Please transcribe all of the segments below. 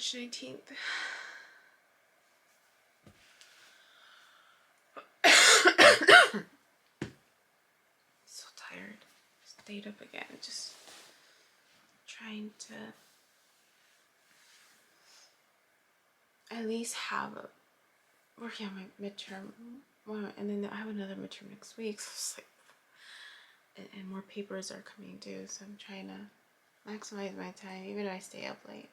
March 19th. So tired. Stayed up again. Just trying to at least have a working on my midterm. Well, and then I have another midterm next week. So it's like, and more papers are coming due. So I'm trying to maximize my time, even if I stay up late.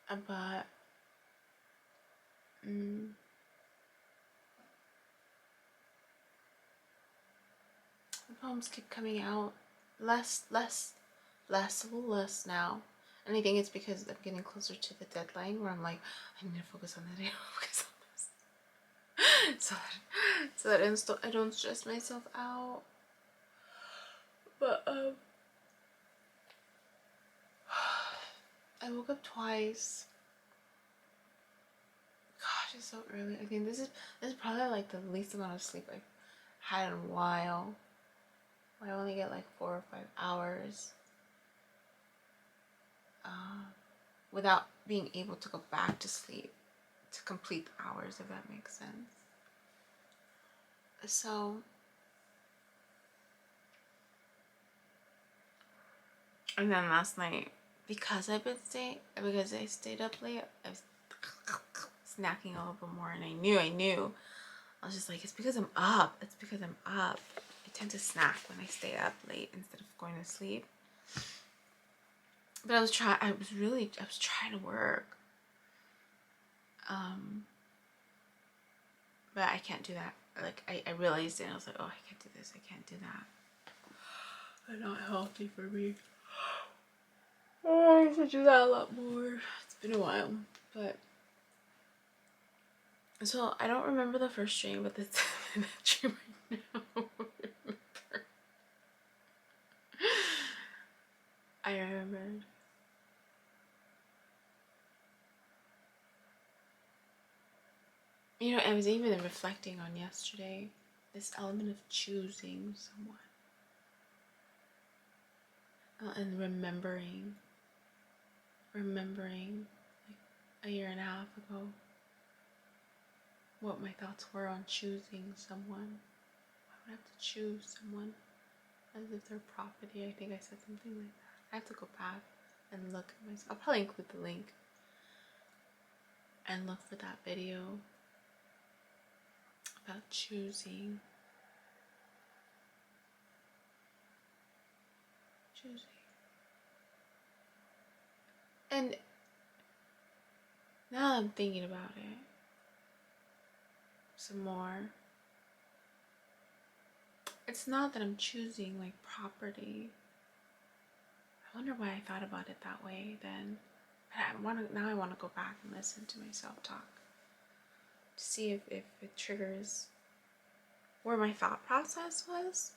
But the poems keep coming out less, a little less now. And I think it's because I'm getting closer to the deadline where I'm like, I need to focus on the day, focus on this, so that I don't stress myself out. But I woke up twice. Gosh, it's so early. I think this is probably like the least amount of sleep I've had in a while. I only get like 4 or 5 hours without being able to go back to sleep to complete the hours, if that makes sense. So and then last night, because I stayed up late, I was snacking a little bit more, and I knew. I was just like, it's because I'm up. It's because I'm up. I tend to snack when I stay up late instead of going to sleep. But I was trying to work. But I can't do that. Like I realized it, and I was like, oh, I can't do this. I can't do that. It's not healthy for me. Oh, I should do that a lot more. It's been a while, but so I don't remember the first dream, but this dream right now. I remembered. You know, I was even reflecting on yesterday, this element of choosing someone. And remembering like a year and a half ago what my thoughts were on choosing someone. I would have to choose someone as if they're property. I think I said something like that. I have to go back and look at myself. I'll probably include the link and look for that video about choosing. And now I'm thinking about it some more. It's not that I'm choosing like property. I wonder why I thought about it that way then. Now I want to go back and listen to my self-talk to see if it triggers where my thought process was.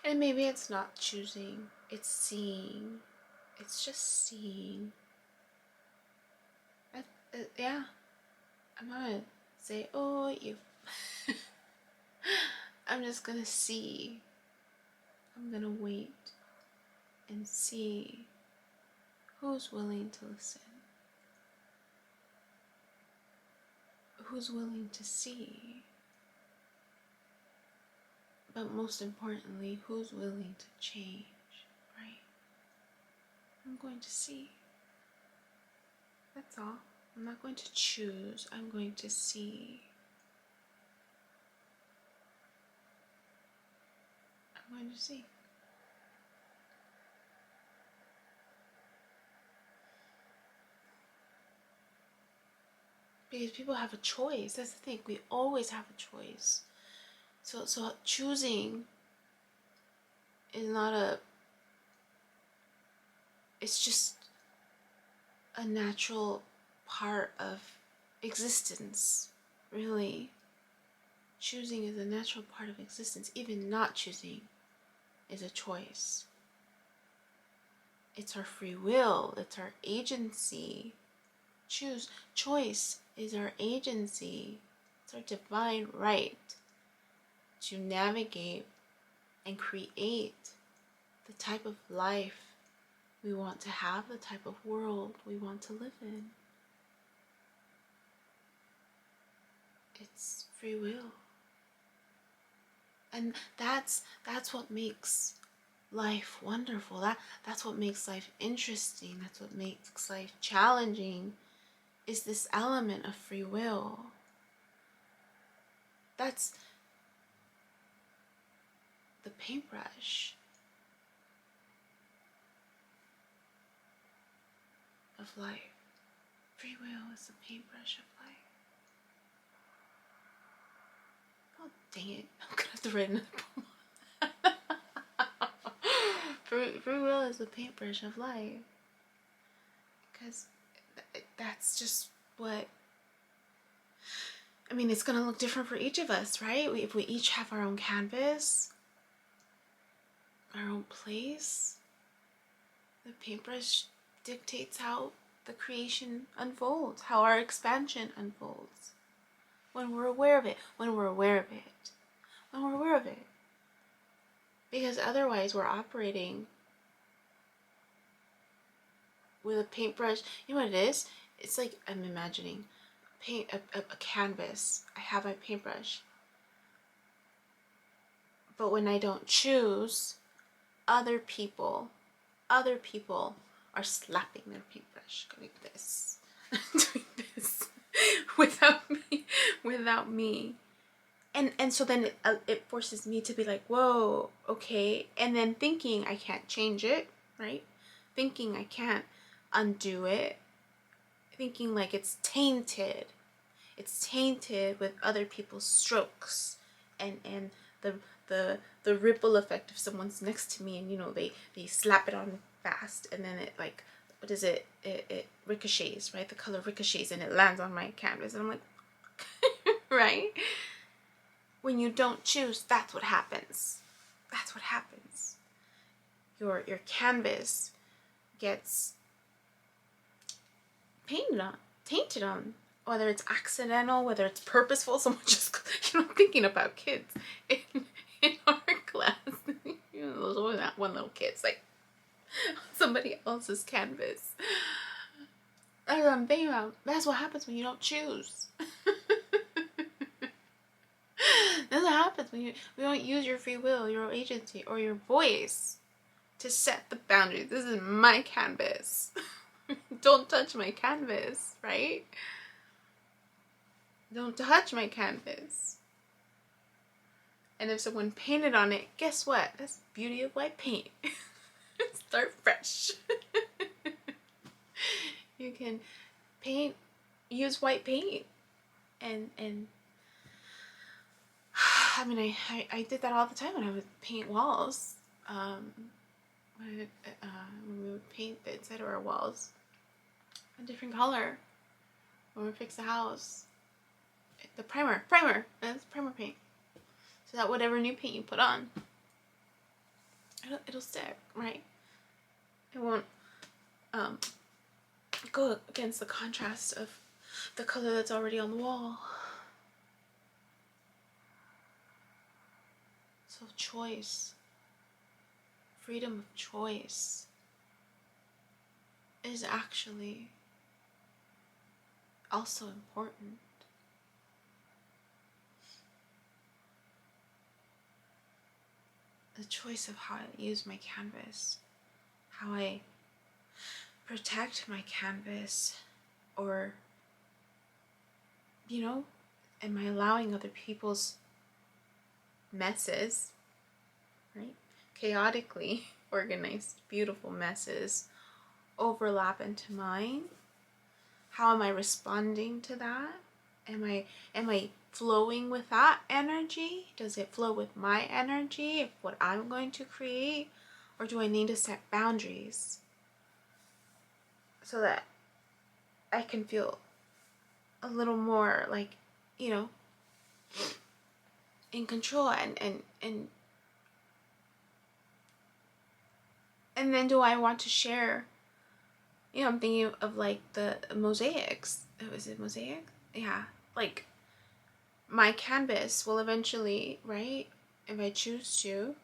And maybe it's not choosing, it's seeing. It's just seeing. Yeah, I'm gonna say, oh, you. I'm just gonna see. I'm gonna wait and see who's willing to listen, who's willing to see, but most importantly, who's willing to change, right? I'm going to see. That's all. I'm not going to choose. I'm going to see. I'm going to see. Because people have a choice. That's the thing. We always have a choice. So choosing is not a... It's just a natural part of existence, really. Choosing is a natural part of existence. Even not choosing is a choice. It's our free will. It's our agency. Choice is our agency. It's our divine right to navigate and create the type of life we want to have, the type of world we want to live in. It's free will. And that's what makes life wonderful. That's what makes life interesting. That's what makes life challenging, is this element of free will. That's the paintbrush of life. Free will is the paintbrush of life. Oh, dang it. I'm gonna have to write another poem. Free will is the paintbrush of life. Because that's just what... I mean, it's gonna look different for each of us, right? If we each have our own canvas, our own place, the paintbrush dictates how the creation unfolds, how our expansion unfolds. When we're aware of it, when we're aware of it, when we're aware of it. Because otherwise we're operating with a paintbrush. You know what it is? It's like, I'm imagining a canvas. I have my paintbrush. But when I don't choose, other people are slapping their paintbrush, going this, doing this, without me. And so then it forces me to be like, whoa, okay. And then thinking I can't change it, right? Thinking I can't undo it. Thinking like it's tainted. It's tainted with other people's strokes. And the ripple effect if someone's next to me and, you know, they slap it on fast. And then it like, what is it? It ricochets, right? The color ricochets and it lands on my canvas. And I'm like, right? When you don't choose, that's what happens. That's what happens. Your canvas gets painted on, tainted on, whether it's accidental, whether it's purposeful. Someone just, you know, thinking about kids in our class. You know, there's always that one little kid's like on somebody else's canvas. That's what I'm thinking about. That's what happens when you don't choose. That's what happens when you don't use your free will, your agency, or your voice to set the boundaries. This is my canvas. Don't touch my canvas, right? Don't touch my canvas. And if someone painted on it, guess what? That's the beauty of white paint. Start fresh. You can use white paint and I mean, I did that all the time when I would paint walls. When we would paint the inside of our walls a different color. When we fix the house, the primer, that's primer paint. So that whatever new paint you put on, it'll stick, right? It won't go against the contrast of the color that's already on the wall. So choice, freedom of choice is actually also important. The choice of how I use my canvas, how I protect my canvas, or, you know, am I allowing other people's messes, right? Chaotically organized, beautiful messes overlap into mine? How am I responding to that? Am I flowing with that energy? Does it flow with my energy of what I'm going to create? Or do I need to set boundaries so that I can feel a little more like, you know, in control and then do I want to share, you know, I'm thinking of like the mosaics. Was it mosaic? Yeah, like my canvas will eventually, right, if I choose to,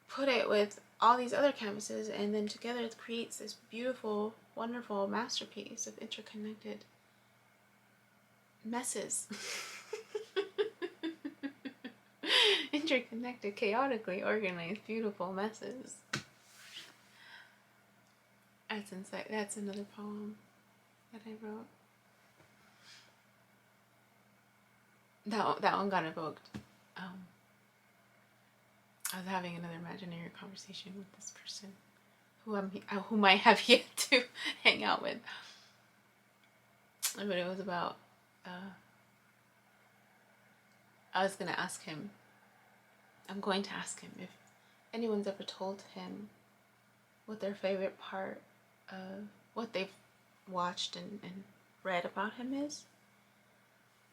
put it with all these other canvases, and then together it creates this beautiful, wonderful masterpiece of interconnected messes. Interconnected, chaotically organized, beautiful messes. That's inside. That's another poem that I wrote. That one got evoked. I was having another imaginary conversation with this person whom I have yet to hang out with. But it was about, I was going to ask him, I'm going to ask him if anyone's ever told him what their favorite part of what they've watched and read about him is.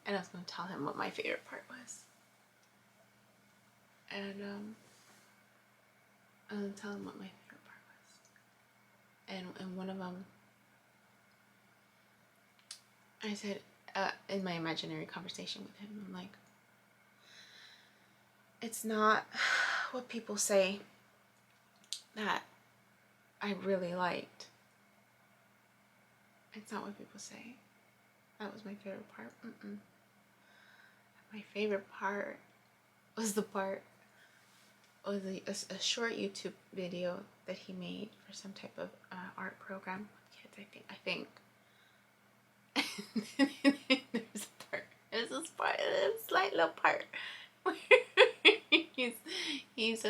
And I was going to tell him what my favorite part was. And I was going to tell him what my favorite part was. And one of them, I said, in my imaginary conversation with him, I'm like, it's not what people say that I really liked. It's not what people say. That was my favorite part. My favorite part was the part of a short YouTube video that he made for some type of art program with kids, I think. There's this part, a slight little part where he's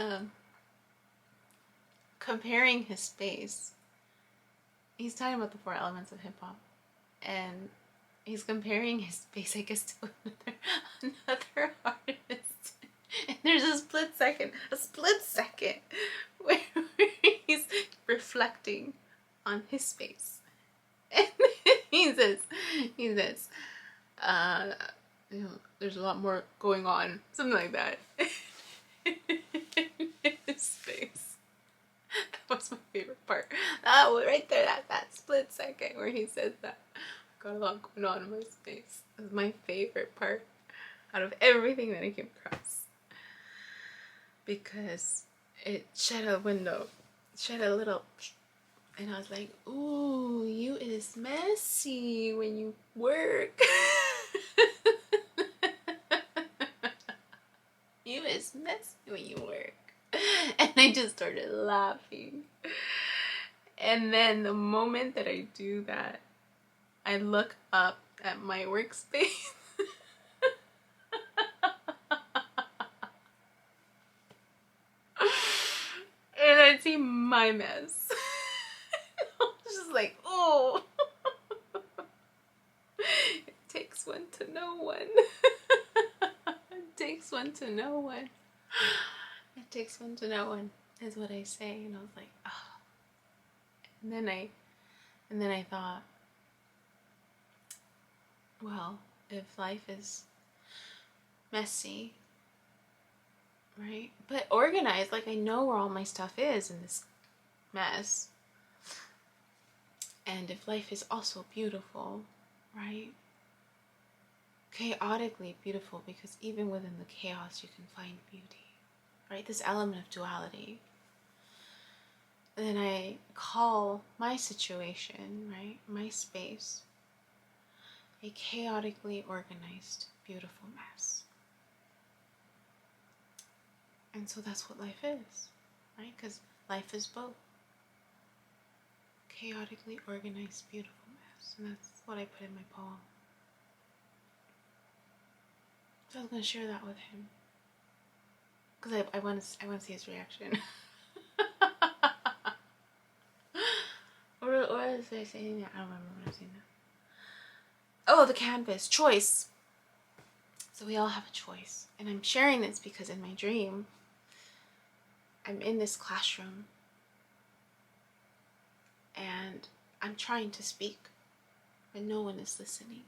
comparing his space. He's talking about the 4 elements of hip hop, and he's comparing his space, I guess, to another artist. And there's a split second where he's reflecting on his space. And he says, you know, there's a lot more going on, something like that. His space. That was my favorite part. Right there, that split second where he says that. I've got a lot going on in my space. That was my favorite part out of everything that I came across. Because it shed a little, and I was like, ooh, you is messy when you work. You is messy when you work. And I just started laughing. And then the moment that I do that, I look up at my workspace. And I see my mess. I was just like, oh. It takes one to know one. It takes one to know one. It takes one to know one, is what I say. And I was like, oh. And then I thought, well, if life is messy, right, but organized, like I know where all my stuff is in this mess, and if life is also beautiful, right, chaotically beautiful, because even within the chaos you can find beauty, right, this element of duality, then I call my situation, right, my space, a chaotically organized, beautiful mess. And so that's what life is, right? Because life is both. Chaotically organized, beautiful mess. And that's what I put in my poem. So I was going to share that with him. Because I want to see his reaction. Or was I saying that? I don't remember when I was saying that. Oh, the canvas. Choice. So we all have a choice. And I'm sharing this because in my dream, I'm in this classroom. And I'm trying to speak. But no one is listening.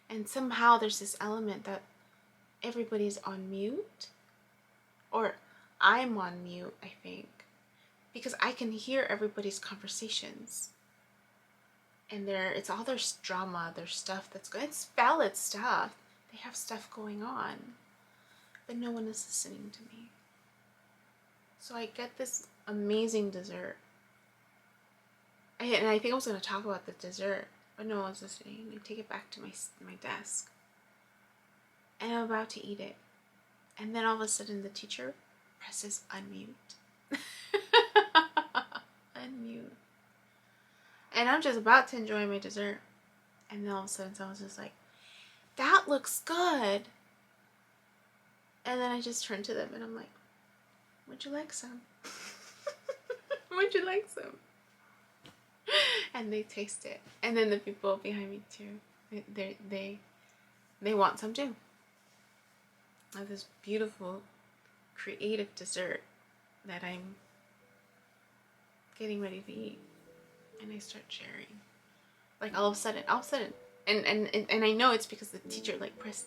And somehow there's this element that everybody's on mute. Or I'm on mute, I think. Because I can hear everybody's conversations. And it's all their drama, their stuff that's good. It's valid stuff. They have stuff going on, but no one is listening to me. So I get this amazing dessert. And I think I was going to talk about the dessert, but no one's listening. I take it back to my desk. And I'm about to eat it. And then all of a sudden the teacher presses unmute. Unmute. And I'm just about to enjoy my dessert. And then all of a sudden someone's just like, that looks good. And then I just turn to them and I'm like, would you like some? Would you like some? And they taste it. And then the people behind me too, they want some too. I have this beautiful, creative dessert that I'm getting ready to eat. And I start sharing. Like all of a sudden, and I know it's because the teacher like pressed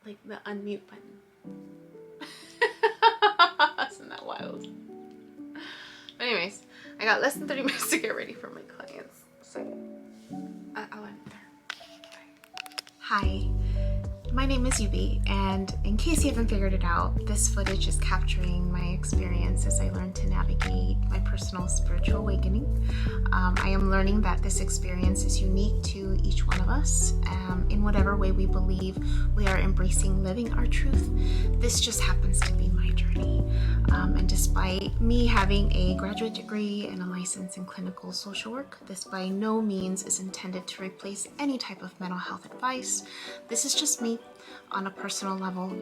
like the unmute button. Isn't that wild? But anyways, I got less than 30 minutes to get ready for my clients. So I'll end there. Bye. Hi. My name is Yubi, and in case you haven't figured it out, this footage is capturing my experience as I learn to navigate my personal spiritual awakening. I am learning that this experience is unique to each one of us, in whatever way we believe we are embracing living our truth. This just happens to be my journey. And despite me having a graduate degree and a license in clinical social work, this by no means is intended to replace any type of mental health advice. This is just me on a personal level,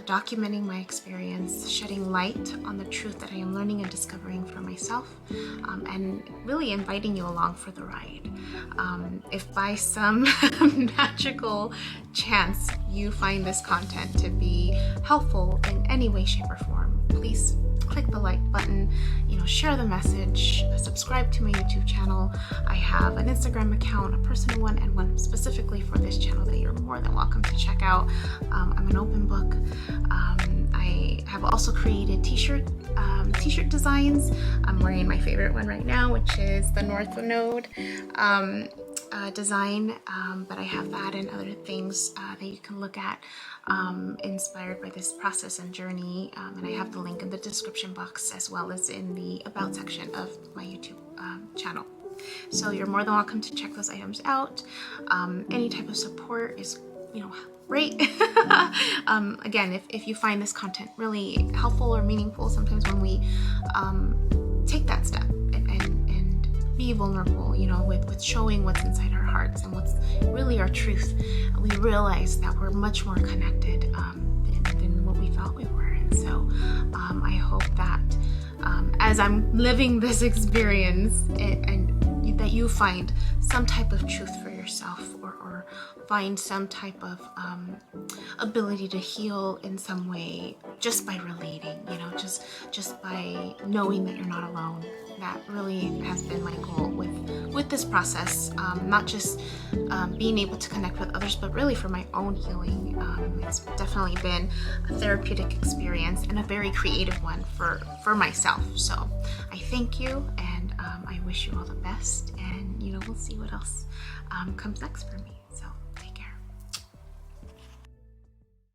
documenting my experience, shedding light on the truth that I am learning and discovering for myself, and really inviting you along for the ride. If by some magical chance you find this content to be helpful in any way, shape, or form, please click the like button, share the message, subscribe to my YouTube channel. I have an Instagram account, a personal one, and one specifically for this channel that you're more than welcome to check out. I'm an open book. I have also created t-shirt designs. I'm wearing my favorite one right now, which is the North Node design, but I have that and other things that you can look at inspired by this process and journey, and I have the link in the description box as well as in the about section of my YouTube channel. So you're more than welcome to check those items out. Any type of support is great. Again, if you find this content really helpful or meaningful, sometimes when we take that step and be vulnerable, with showing what's inside our hearts and what's really our truth, we realize that we're much more connected than what we thought we were. And so I hope that as I'm living this experience and that you find some type of truth for yourself, or find some type of ability to heal in some way just by relating, just by knowing that you're not alone. That really has been my goal with this process, not just being able to connect with others, but really for my own healing. It's definitely been a therapeutic experience and a very creative one for myself. So I thank you, and I wish you all the best, and we'll see what else comes next for me.